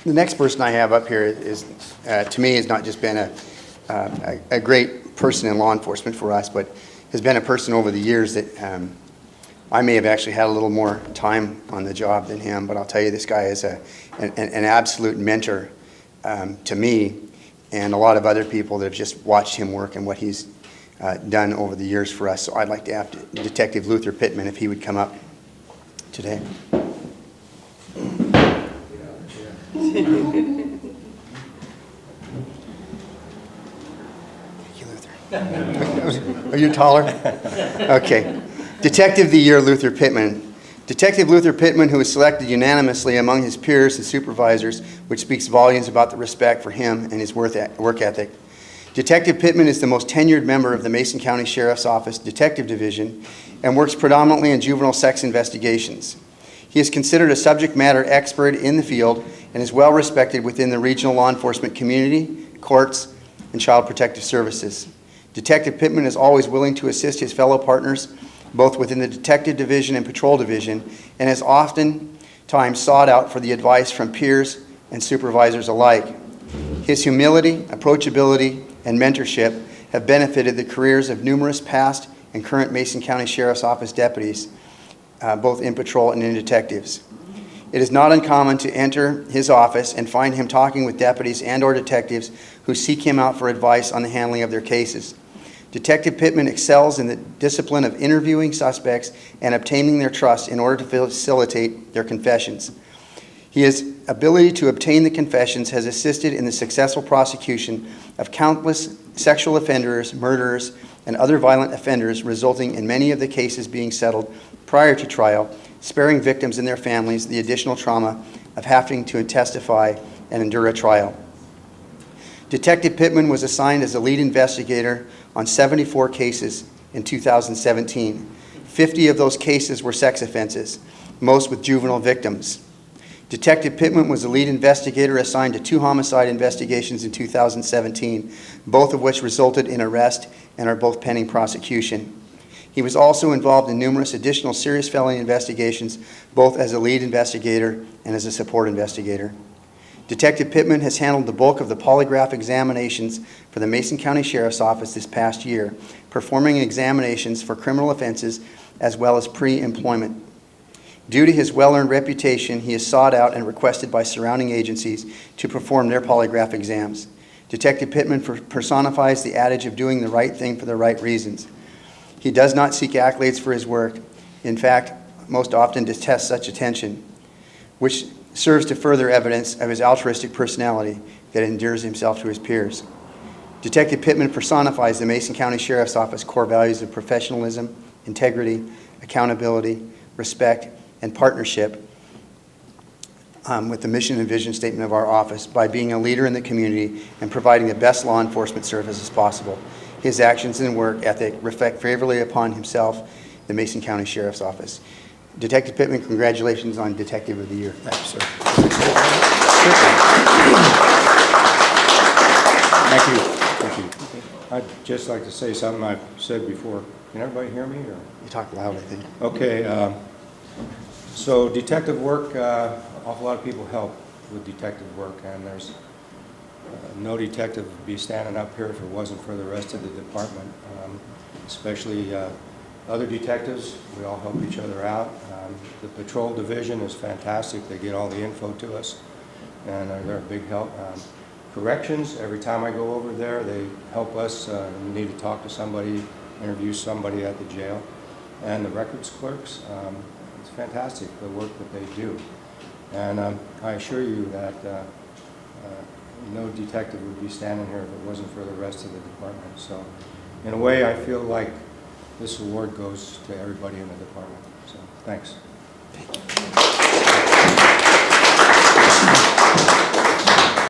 The next person I have up here is, to me, has not just been a great person in law enforcement for us, but has been a person over the years that I may have actually had a little more time on the job than him, but I'll tell you, this guy is an absolute mentor to me and a lot of other people that have just watched him work and what he's done over the years for us. So I'd like to have Detective Luther Pitman, if he would come up today. Thank you, Luther. Are you taller? Okay. Detective of the Year, Luther Pitman. Detective Luther Pitman, who was selected unanimously among his peers and supervisors, which speaks volumes about the respect for him and his work ethic. Detective Pitman is the most tenured member of the Mason County Sheriff's Office Detective Division and works predominantly in juvenile sex investigations. He is considered a subject matter expert in the field and is well respected within the regional law enforcement community, courts, and child protective services. Detective Pitman is always willing to assist his fellow partners, both within the Detective Division and Patrol Division, and has oftentimes sought out for the advice from peers and supervisors alike. His humility, approachability, and mentorship have benefited the careers of numerous past and current Mason County Sheriff's Office deputies, both in patrol and in detectives. It is not uncommon to enter his office and find him talking with deputies and or detectives who seek him out for advice on the handling of their cases. Detective Pitman excels in the discipline of interviewing suspects and obtaining their trust in order to facilitate their confessions. His ability to obtain the confessions has assisted in the successful prosecution of countless sexual offenders, murderers, and other violent offenders, resulting in many of the cases being settled prior to trial, sparing victims and their families the additional trauma of having to testify and endure a trial. Detective Pitman was assigned as a lead investigator on 74 cases in 2017. 50 of those cases were sex offenses, most with juvenile victims. Detective Pitman was the lead investigator assigned to 2 homicide investigations in 2017, both of which resulted in arrest and are both pending prosecution. He was also involved in numerous additional serious felony investigations, both as a lead investigator and as a support investigator. Detective Pitman has handled the bulk of the polygraph examinations for the Mason County Sheriff's Office this past year, performing examinations for criminal offenses as well as pre-employment. Due to his well-earned reputation, he is sought out and requested by surrounding agencies to perform their polygraph exams. Detective Pitman personifies the adage of doing the right thing for the right reasons. He does not seek accolades for his work. In fact, most often detests such attention, which serves to further evidence of his altruistic personality that endears himself to his peers. Detective Pitman personifies the Mason County Sheriff's Office core values of professionalism, integrity, accountability, respect, and partnership with the mission and vision statement of our office by being a leader in the community and providing the best law enforcement services possible. His actions and work ethic reflect favorably upon himself, the Mason County Sheriff's Office. Detective Pitman, congratulations on Detective of the Year. Thank you, sir. Thank you. I'd just like to say something I've said before. Can everybody hear me? Or? You talk loud, I think. Okay. So detective work, an awful lot of people help with detective work, and there's no detective would be standing up here if it wasn't for the rest of the department, especially other detectives. We all help each other out. The patrol division is fantastic. They get all the info to us, and they're a big help. Corrections, every time I go over there, they help us. We need to talk to somebody, interview somebody at the jail. And the records clerks, it's fantastic, the work that they do. And I assure you that no detective would be standing here if it wasn't for the rest of the department. So in a way, I feel like this award goes to everybody in the department. So thanks. Thank you.